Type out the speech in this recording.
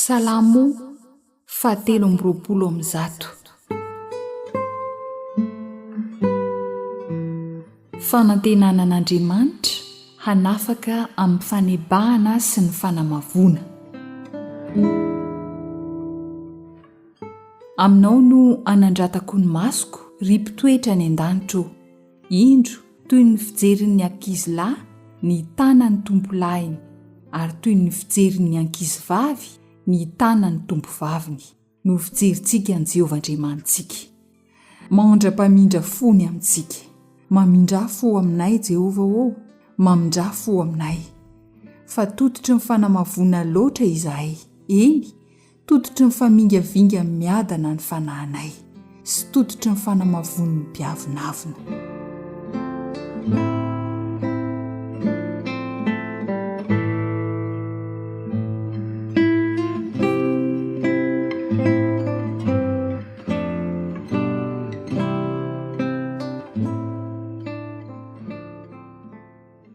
SALAMO 7:20. Fanantenanan'Andriamanitra hanafaka amin'ny fanebahana sy ny fanamavona. Aminao no anandratako ny masoko ry mpitoetra ny an-danitra o. Indro toy ny fijerin'ny ankizy lahy ny tanany tompolahiny, ary toy ny fijerin'ny ankizy vavy ny tanany tompo vaviny, no fijerintsika ny Jehovah Andriamantsika. Maondra-pamindra fony amintsika. Mamindra fo aminay Jehovah o, mamindra fo aminay. Fa tototry ny fanamavona loatra izahay. Eny, tototry ny famingavinga miadana ny fanahinay, sy tototry ny fanamavon'ny mpiavinavina.